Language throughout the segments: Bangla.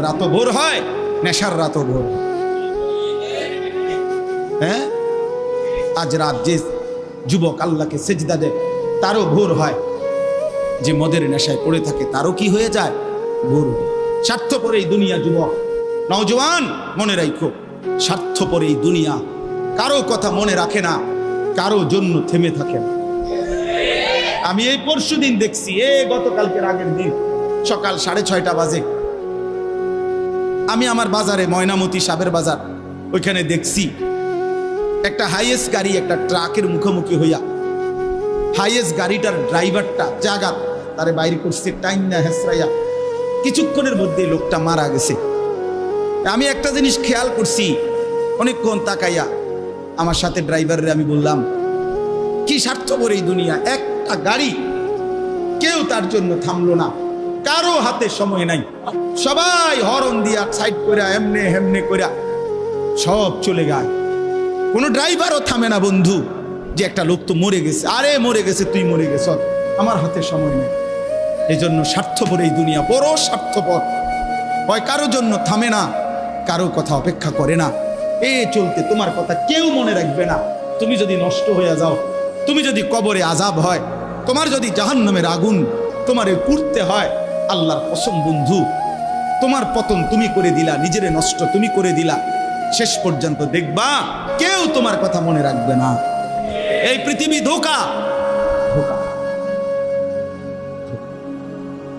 রাতও ভোর হয়, নেশার রাতও ভোর। হ্যাঁ, আজ রাত যে যুবক আল্লাহকে সেজদা দেয় তারও ভোর হয়, যে মদের নেশায় পড়ে থাকে তারও কি হয়ে যায়, ভোর। স্বার্থপর এই দুনিয়া যুবক, নওজওয়ান মনে রাখো, স্বার্থপর এই দুনিয়া কারো কথা মনে রাখে না, কারো জন্য থেমে থাকে না। আমি এই পরশুদিন দেখছি, গতকালকের আগের দিন সকাল 6:30 বাজে আমি আমার বাজারে, ময়নামতি সাবের বাজার, ওইখানে দেখছি একটা হাইয়েস্ট গাড়ি একটা ট্রাকের মুখোমুখি হইয়া, হাইয়েস্ট গাড়িটার ড্রাইভারটা জাগাত তারে বাইরে করছে টাইম না হেসরাইয়া, কিছুক্ষণের মধ্যে লোকটা মারা গেছে। আমি একটা জিনিস খেয়াল করছি, অনেকক্ষণ তাকাইয়া আমার সাথে ড্রাইভারের আমি বললাম, কি স্বার্থপর এই দুনিয়া, একটা গাড়ি কেউ তার জন্য থামলো না, কারো হাতে সময় নাই, সবাই হরন দিয়া সাইড করে এমনে হেমনে করে সব চলে যায়, কোনো ড্রাইভারও থামে না বন্ধু, যে একটা লোক তো মরে গেছে, আরে মরে গেছে, তুই মরে গেছ, আমার হাতে সময় নেই। এই জন্য স্বার্থপর এই দুনিয়া, বড় স্বার্থপর, হয় কারো জন্য থামে না, কারো কথা অপেক্ষা করে না। চলতে তোমার কথা কেউ মনে রাখবে না। তুমি যদি নষ্ট হয়ে যাও, তুমি যদি কবরে আযাব হয়, তোমার যদি জাহান্নামের আগুন তোমারে পুড়তে হয়, আল্লাহর কসম বন্ধু, তোমার পতন তুমি করে দিলা, নিজেরে নষ্ট তুমি করে দিলা, শেষ পর্যন্ত দেখবা কেউ তোমার কথা মনে রাখবে না। এই পৃথিবী ধোঁকা।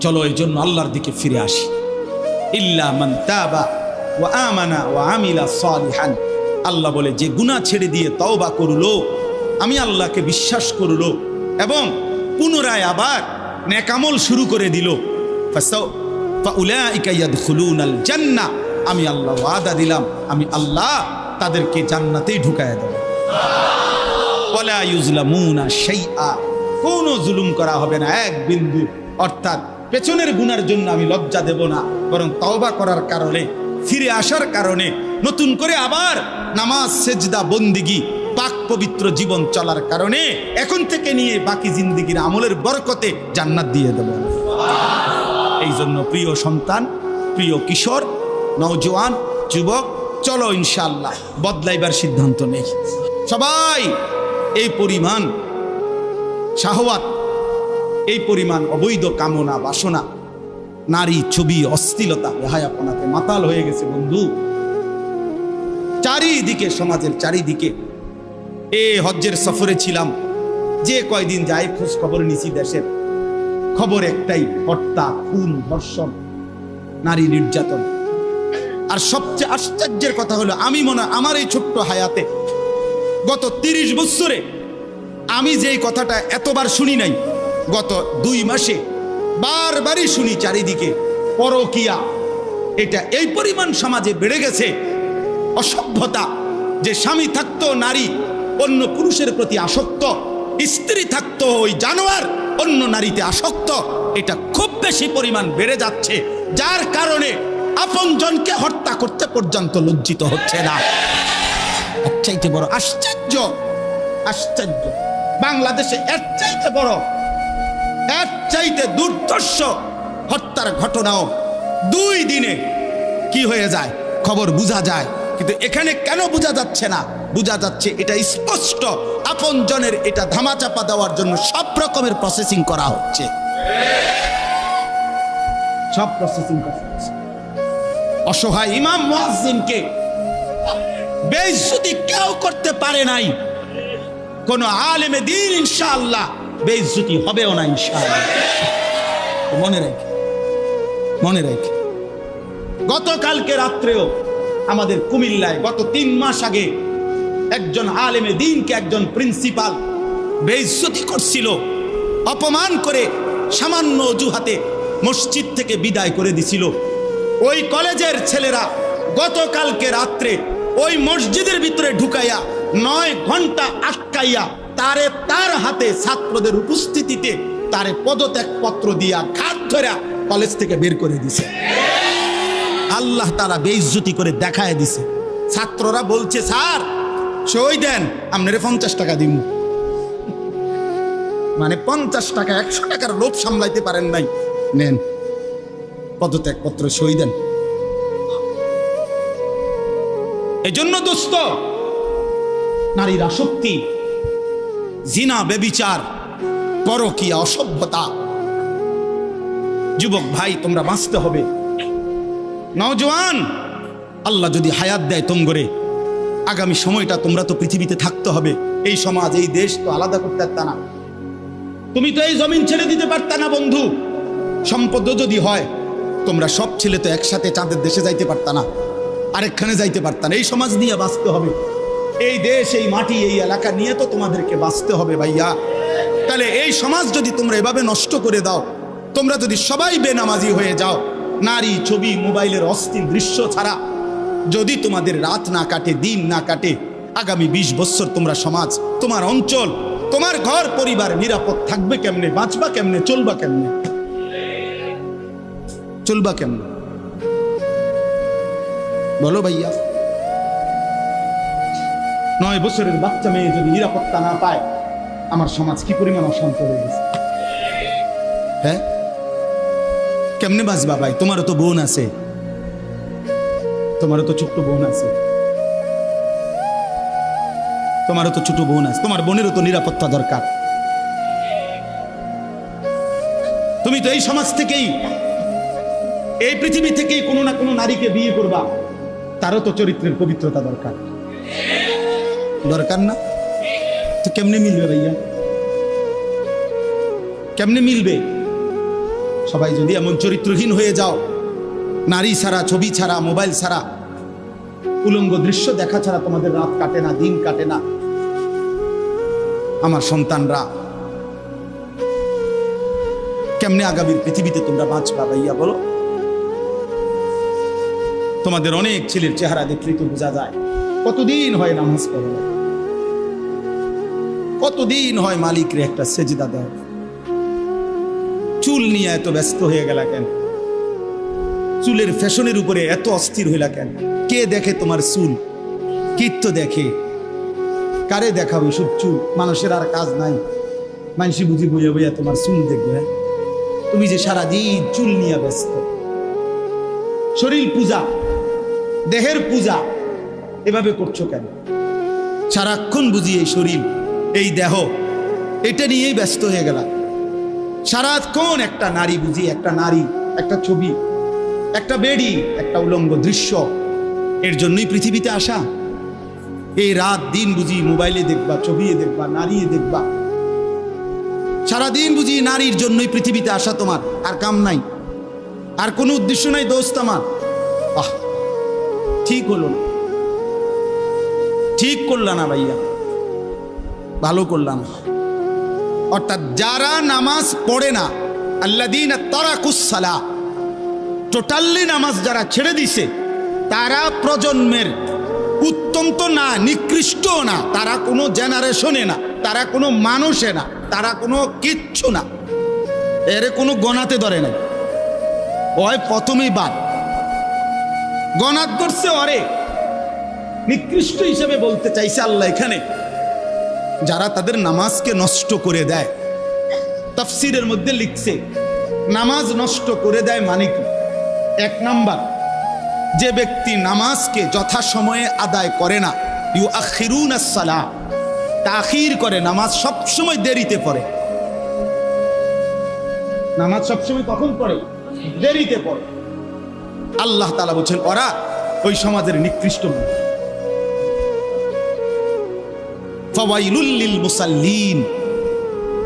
চলো এই জন্য আল্লাহর দিকে ফিরে আসি। ইল্লা মান তাবা ওয়া আমানা ওয়া আমিলা সালিহান, আল্লাহ বলে যে গুনাহ ছেড়ে দিয়ে তওবা করলো, আমি আল্লাহকে বিশ্বাস করলো এবং পুনরায় আবার নেক আমল শুরু করে দিল, ফাউলাইকা ইয়াদখুলুনাল জান্নাহ, আমি আল্লাহ ওয়াদা দিলাম, আমি আল্লাহ তাদেরকে জান্নাতেই ঢুকায়া দেব। ওয়ালা ইউজলামুনা শাইআ, কোনো জুলুম করা হবে না এক বিন্দু। অর্থাৎ পেছনের গুনার জন্য আমি লজ্জা দেব না, বরং তওবা করার কারণে, ফিরে আসার কারণে, নতুন করে আবার নামাজ সেজদা বন্দিগি পাক পবিত্র জীবন চলার কারণে এখন থেকে নিয়ে বাকি জিন্দেগির আমলের বরকতে জান্নাত দিয়ে দেব। এই জন্য প্রিয় সন্তান, প্রিয় কিশোর, নওজওয়ান, যুবক, চলো ইনশাআল্লাহ বদলাইবার সিদ্ধান্ত নেই। সবাই এই পরিমাণ শাহওয়াত, এই পরিমাণ অবৈধ কামনা বাসনা, নারী ছবি, অশ্লীলতা, বেহায়াপনাতে মাতাল হয়ে গেছে বন্ধু চারিদিকে, সমাজের চারিদিকে। হজ্জের সফরে ছিলাম, যে কয়দিন যাই খোঁজ খবর নিছি, দেশের খবর একটাই, হত্যা, খুন, ধর্ষণ, নারী নির্যাতন। আর সবচেয়ে আশ্চর্যের কথা হলো, আমি মনে আমার এই ছোট্ট হায়াতে গত 30 বছরে আমি যেই কথাটা এতবার শুনি নাই, গত 2 মাসে বারবারই শুনি চারিদিকে পরকিয়া। এটা এই পরিমাণ সমাজে বেড়ে গেছে, অসভ্যতা, যে স্বামী থাকতো নারী অন্য পুরুষের প্রতি আসক্ত, স্ত্রী থাকতো ওই জানোয়ার অন্য নারীতে আসক্ত, এটা খুব বেশি পরিমাণ বেড়ে যাচ্ছে, যার কারণে আপনজনকে হত্যা করতে পর্যন্ত লজ্জিত হচ্ছে না। এর চাইতে বড় আশ্চর্য, আশ্চর্য বাংলাদেশে এর চাইতে বড়, এর চাইতে দুর্ধর্ষ হত্যার ঘটনাও 2 দিনে কি হয়ে যায় খবর বোঝা যায়। কিন্তু এখানে কেন বোঝা যাচ্ছে না? বোঝা যাচ্ছে এটা স্পষ্ট, আপনজনের এটা ধামাচাপা দেওয়ার জন্য সব রকমের প্রসেসিং করা হচ্ছে, সব প্রসেসিং করা হচ্ছে। অসহায় ইমাম মুয়াজ্জিনকে বেইজ্জতি কেউ করতে পারে নাই, কোন আলেমে দ্বীন ইনশাআল্লাহ বেইজ্জতি হবেও না ইনশাআল্লাহ। মনে রেখে, মনে রেখে, গতকালকে রাত্রেও আমাদের কুমিল্লায় গত 3 মাস আগে একজন আলেমে দ্বীনকে একজন প্রিন্সিপাল বেইজ্জতি করছিল, অপমান করে সামান্য অজুহাতে মসজিদ থেকে বিদায় করে দিছিল। ওই কলেজের ছেলেরা গতকালকে রাত্রে ওই মসজিদের ভিতরে ঢুকাইয়া 9 ঘন্টা আটকাইয়া তারে, তার হাতে ছাত্রদের উপস্থিতিতে তারে পদত্যাগ পত্র দিয়া ঘাট ধরে কলেজ থেকে বের করে দিছে। আল্লাহ তাআলা বেইজ্জতি করে দেখায় দিছে। ছাত্ররা বলছে, স্যার সই দেন, আপনারে 50 টাকা দিব। মানে 50 টাকা, 100 টাকার লোভ সামলাইতে পারেন নাই, নেন পদত্যাগ পত্র, সই দেন। এজন্য দোস্ত, নারীর আসক্তি, জিনা, বেবিচার, পরকীয়া, অসভ্যতা, যুবক ভাই তোমরা বাঁচতে হবে। নওজওয়ান, আল্লাহ যদি হায়াত দেয় তোমরে, আগামী সময়টা তোমরা তো পৃথিবীতে থাকতে হবে। এই সমাজ, এই দেশ তো আলাদা করতে পারতা না, তুমি তো এই জমিন ছেড়ে দিতে পারতা না বন্ধু। সম্পদ যদি হয়, তোমরা সব ছেলে তো একসাথে চাঁদের দেশে যাইতে পারতা না, আরেকখানে যাইতে পারতা না। এই সমাজ নিয়ে বাঁচতে হবে, এই দেশ, এই মাটি, এই এলাকা নিয়ে তো তোমাদেরকে বাঁচতে হবে ভাইয়া। তাহলে এই সমাজ যদি তোমরা এভাবে নষ্ট করে দাও, তোমরা যদি সবাই বেনামাজি হয়ে যাও, নারী, ছবি, মোবাইলের অস্থির দৃশ্য ছাড়া যদি তোমাদের রাত না কাটে, দিন না কাটে, আগামী 20 বছর তোমরা সমাজ, তোমার অঞ্চল, তোমার ঘর পরিবার নিরাপদ থাকবে কেমনে? বাঁচবা কেমনে? চলবা কেমনে? চলবা কেমনে বলো ভাইয়া? 9 বছরের বাচ্চা মেয়ে যদি নিরাপত্তা না পায়, আমার সমাজ কি পরিমাণ অশান্ত হয়ে গেছে। হ্যাঁ, কেমনে বাঁচবা ভাই? তোমারও তো বোন আছে, তোমারও তো ছোট্ট বোন আছে, তোমারও তো ছোট বোন আছে, তোমার বোনেরও তো নিরাপত্তা দরকার। তুমি তো এই সমাজ থেকেই, এই পৃথিবী থেকেই কোনো না কোনো নারীকে বিয়ে করবা, তারও তো চরিত্রের পবিত্রতা দরকার, দরকার না? তো কেমনে মিলবে ভাইয়া? কেমনে মিলবে? সবাই যদি এমন চরিত্রহীন হয়ে যাও, নারী ছাড়া, ছবি ছাড়া, মোবাইল ছাড়া, উলঙ্গ দৃশ্য দেখা ছাড়া তোমাদের রাত কাটে না, দিন কাটে না, আমার সন্তানরা কেমনে আগামীর পৃথিবীতে তোমরা বাঁচবা ভাইয়া বলো? তোমাদের অনেক ছেলের চেহারা দেখলেই তো বোঝা যায় কতদিন হয় নামাজ পড়ে, কতদিন হয় মালিকরে একটা সেজদা দেয়। চুল নিয়ে এত ব্যস্ত হয়ে গেলা কেন? চুলের ফ্যাশনের উপরে এত অস্থির হইলা কেন? কে দেখে তোমার চুল? কীর্ত দেখে? কারে দেখাবো সব চুল? মানুষের আর কাজ নাই, মানুষই বুঝি বইয়া বইয়া তোমার চুল দেখবে। তুমি যে সারাদিন চুল নিয়ে ব্যস্ত, শরীর পূজা, দেহের পূজা এভাবে করছো কেন? সারাক্ষণ বুঝি এই শরীর, এই দেহ, এটা নিয়েই ব্যস্ত হয়ে গেলা। সারাক্ষণ একটা নারী বুঝি, একটা নারী, একটা ছবি, একটা বেড়ি, একটা উলঙ্গ দৃশ্য, এর জন্যই পৃথিবীতে আসা। এই রাত দিন বুঝি মোবাইলে দেখবা, ছবি দেখবা, নারী দেখবা, সারাদিন বুঝি নারীর জন্যই পৃথিবীতে আসা। তোমার আর কাম নাই, আর কোনো উদ্দেশ্য নাই দোস্ত আমার। আহ, ঠিক হলো না, ঠিক করলা না ভাইয়া, ভালো করলাম। অর্থাৎ যারা নামাজ পড়ে না, আল্লাযীনা তারাকুস সালাহ, টোটালি নামাজ যারা ছেড়ে দিছে, তারা প্রজন্মের উত্তম তো না, নিকৃষ্ট না, তারা কোনো জেনারেশনে না, তারা কোনো মানুষে না, তারা কোনো কিচ্ছু না, এর কোনো গণাতে ধরে নাই। ওই প্রথমেই বাদ গণাত ধরছে, অরে নিকৃষ্ট হিসেবে বলতে চাইছে আল্লাহ এখানে যারা তাদের নামাজকে নষ্ট করে দেয়। তাফসীরের মধ্যে লিখছে নামাজ নষ্ট করে দেয় মানে কি? 1 নাম্বার, যে ব্যক্তি নামাজকে যথাসময়ে আদায় করে না, ইউআখিরুনাস সালাহ, তাখির করে, নামাজ সবসময় দেরিতে পড়ে। নামাজ সবসময় কখন পড়ে? দেরিতে পড়ে। আল্লাহ তাআলা বলছেন ওরা ওই সমাজের নিকৃষ্ট মানুষ। ফাওয়াইলুল লিল মুসাল্লিন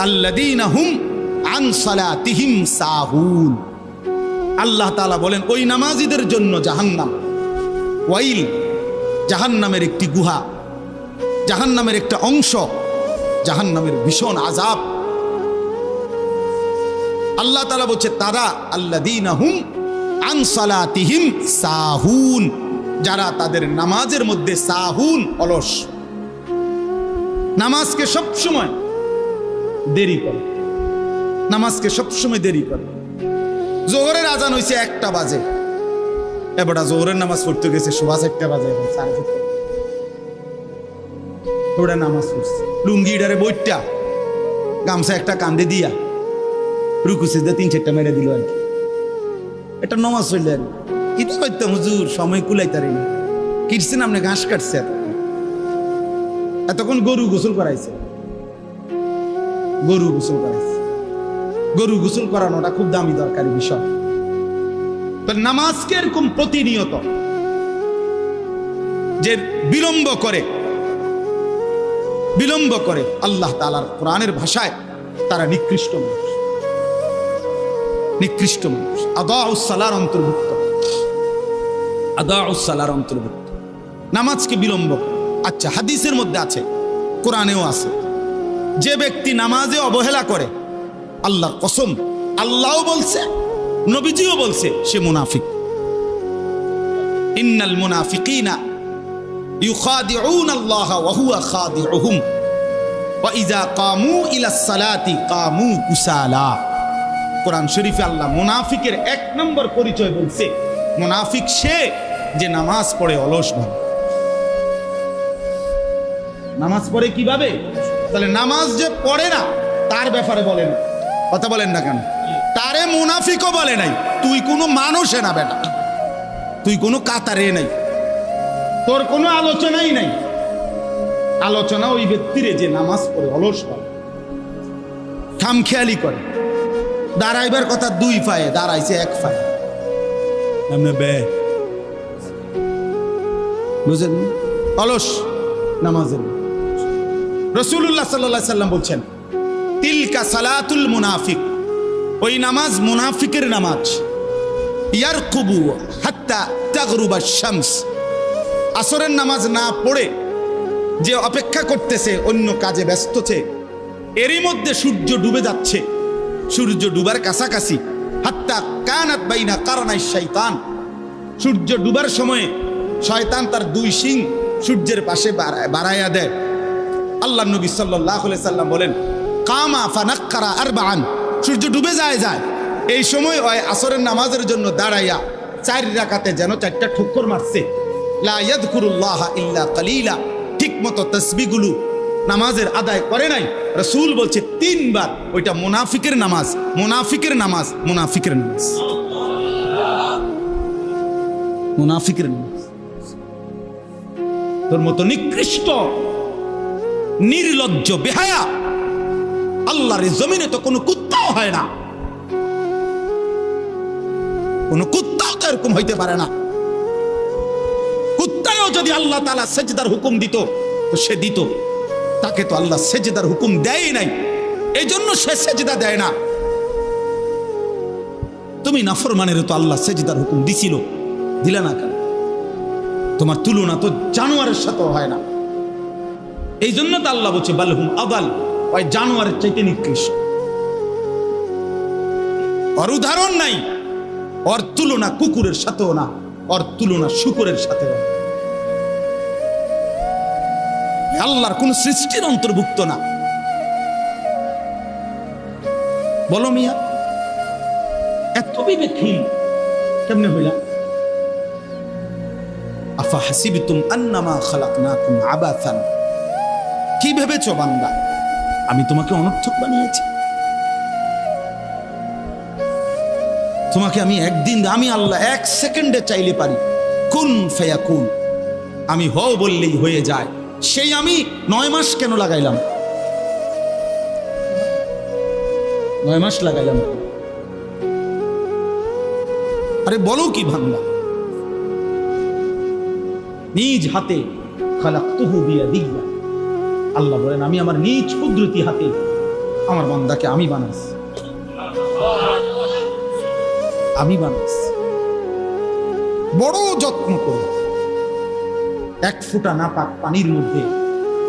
আল্লাযীনা হুম আন সালাতিহিম সাহুন। আল্লাহ তাআলা বলেন ওই নামাজীদের জন্য জাহান্নাম। ওয়াইল, জাহান্নামের একটি গুহা, জাহান্নামের একটা অংশ, জাহান্নামের ভীষণ আযাব। আল্লাহ তাআলা বলছে তারা আল্লাযীনা হুম আন সালাতিহিম সাহুন, যারা তাদের নামাজের মধ্যে সাহুন, অলস, নামাজকে সবসময় দেরি করে, নামাজকে সবসময় দেরি করে। জোহরের আজান হয়েছে 1টা বাজে, এবারটা জোহরের নামাজ পড়তে গেছে 1:15 বাজে, ওরা নামাজ পড়ছে লুঙ্গিটারে বইটা গামছা একটা কান্দে দিয়া রুকুছে দিয়ে 3-4টা মেরে দিল আর কি। এটা নামাজ হইলে আর কি করতাম হুজুর, সময় কুলাইতারি না, কিটছেন আপনি ঘাস কাটছে, এতক্ষণ গরু গোসল করাইছে, গরু গোসল করাইছে। গরু গোসল করানোটা খুব দামি দরকারি বিষয়। তো নামাজকে এরকম প্রতিনিয়ত যে বিলম্ব করে আল্লাহ তাআলার কোরআনের ভাষায় তারা নিকৃষ্ট মানুষ, নিকৃষ্ট মানুষ। আদাউস সালার অন্তর্ভুক্ত, আদাউস সালার অন্তর্ভুক্ত নামাজকে বিলম্ব। আচ্ছা, হাদিসের মধ্যে আছে, কোরআনেও আছে, যে ব্যক্তি নামাজে অবহেলা করে, আল্লাহর কসম, আল্লাহও বলছে, নবীজিও বলছে, সে মুনাফিক। ইন্নাল মুনাফিকিনা ইউখাদিউনা আল্লাহ ওয়া হুয়া খাদিউহুম ওয়া ইযা কামু ইলাস সালাতি কামু কুসালা। কোরআন শরীফে আল্লাহ মুনাফিকের এক নম্বর পরিচয় বলছে, মুনাফিক সে যে নামাজ পড়ে অলস ভাবে। নামাজ পড়ে কিভাবে? তাহলে নামাজ যে পড়ে না তার ব্যাপারে বলেন, কথা বলেন না কেন? তারে মুনাফিকও বলে নাই। তুই কোনো মানুষে না বেটা, তুই কোনো কাতারে নাই, তোর কোনো আলোচনাই নাই। আলোচনা ওই ব্যক্তিরে যে নামাজ পড়ে অলস ভাবে, খামখেয়ালি করে। দাঁড়াইবার কথা দুই পায়ে, দাঁড়াইছে এক পায়ে, বুঝেন? অলস নামাজের। রাসূলুল্লাহ সাল্লাল্লাহু আলাইহি সাল্লাম বলছেন, তিলকা সালাতুল মুনাফিক, ওই নামাজ মুনাফিকের নামাজ। ইয়ারকুবু হাত্তা তাগরুবা শামস, আসরের নামাজ না পড়ে যে অপেক্ষা করতেছে, অন্য কাজে ব্যস্তছে, এরই মধ্যে সূর্য ডুবে যাচ্ছে, সূর্য ডুবার কাছাকাছি। হাত্তা কানাত বাইনা কারনাই শাইতান, সূর্য ডুবার সময়ে শয়তান তার দুই শিং সূর্যের পাশে বাড়াইয়া দেয়। আল্লাহ নবী সাল্লাল্লাহু আলাইহি সাল্লাম বলেন, কামা ফানাক্কারা আরবাআন, সূর্য ডুবে যায়, এই সময় ওই আসরের নামাজের জন্য দাঁড়াইয়া 4 রাকাতে যেন 4টা ঠুক্কর মারছে। লা ইয়াযকুরুল্লাহ ইল্লা কালিলা, ঠিক মতো তাসবিহগুলো নামাজের আদায় করে নাই। রাসূল বলছে 3 বার, ওইটা মুনাফিকের নামাজ, মুনাফিকের নামাজ, মুনাফিকের নামাজ, মুনাফিকের নামাজ। তোর মতো নিকৃষ্ট নির্লজ্জ বেহায়া আল্লাহর জমিনে তো কোনো কুত্তাও হয় না, কোনো কুত্তাও তো এরকম হইতে পারে না। কুত্তাও যদি আল্লাহ তাআলা সেজদার হুকুম দিত তো সে দিত, তাকে তো আল্লাহ সেজদার হুকুম দেয় নাই, এই জন্য সে সেজদা দেয় না। তুমি নাফরমানের তো আল্লাহ সেজদার হুকুম দিছিল, দিলা না কেন? তোমার তুলনা তো জানোয়ারের সাথেও হয় না। এই জন্য তো আল্লাহ বলছে বালহুম আদাল, ওই জানোয়ারের চাইতে নিকৃষ্ট। ওর উদাহরণ নাই, ওর তুলনা কুকুরের সাথেও না, ওর তুলনা শুকরের সাথেও না। আল্লাহর কোন সৃষ্টির অন্তর্ভুক্ত না। বলো মিয়া, এত বিবেকহীন কেমনে হইলা? আফা হাসিবতুম আন্নামা খালাকনাকুম আবাসান, কি ভেবেছো বান্দা আমি তোমাকে অনর্থক বানিয়েছি? তোমাকে আমি একদিন, আমি আল্লাহ 1 সেকেন্ডে চাইলে পারি, কুন ফায়াকুন, আমি হও বললেই হয়ে যায়। সেই আমি 9 মাস কেন লাগাইলাম? 9 মাস লাগাইলাম। আরে বলো কি বান্দা, নিজ হাতে খালাকতুহু বিয়াদিয়া, আল্লাহ বলেন আমি আমার নিজ কুদরতি হাতে আমার বান্দাকে আমি বানাইছি, আমি বানাইছি। বড় যত্ন করে 1 ফোঁটা নাপাক পানির মধ্যে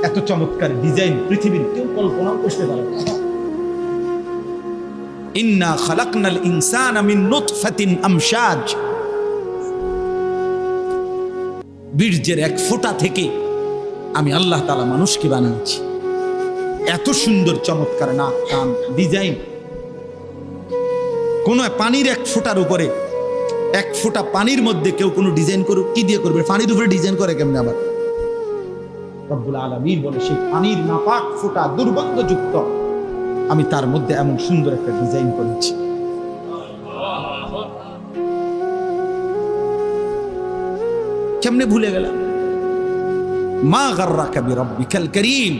এত চমৎকার ডিজাইন পৃথিবীর কেউ কল্পনাও করতে পারে না। ইন্না খালাকনাল ইনসানা মিন নুতফাতিন আমশাজ, বীর্যের 1 ফোঁটা থেকে আমি আল্লাহ তাআলা মানুষকে বানিয়েছি। এত সুন্দর চমৎকার নাক কান ডিজাইন। কোন পানির 1 ফোঁটার উপরে, 1 ফোঁটা পানির মধ্যে কেউ কোনো ডিজাইন করুক, কি দিয়ে করবে? পানির উপরে ডিজাইন করে কেমনে? আবার রব্বুল আলামিন বলে সেই পানির নাপাক ফোঁটা দুর্গন্ধযুক্ত, আমি তার মধ্যে এমন সুন্দর একটা ডিজাইন করেছি। কেমনে ভুলে গেলাম? মা গাররাকা বিরাব্বিকাল কারীম,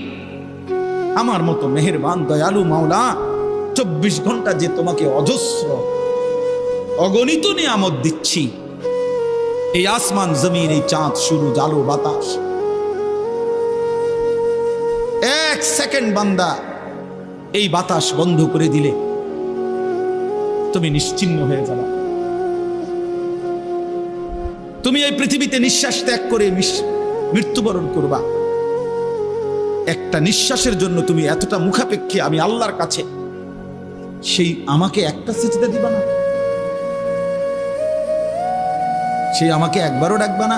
আমার মতো মেহেরবান দয়ালু মাওলা 24 ঘন্টা যে তোমাকে অজস্র অগণিত নিয়ামত দিচ্ছি, এই আসমান জমিন, এই চাঁদ সূরজ আলো বাতাস, 1 সেকেন্ড বান্দা এই বাতাস বন্ধ করে দিলে তুমি নিশ্চিহ্ন হয়ে যাবে। তুমি এই পৃথিবীতে নিঃশ্বাস ত্যাগ করে মৃত্যুবরণ করবা। একটা নিঃশ্বাসের জন্য তুমি এতটা মুখাপেক্ষী আমি আল্লাহর কাছে, সেই আমাকে একটা সিজদা দিবা না? সেই আমাকে একবারও ডাকবা না?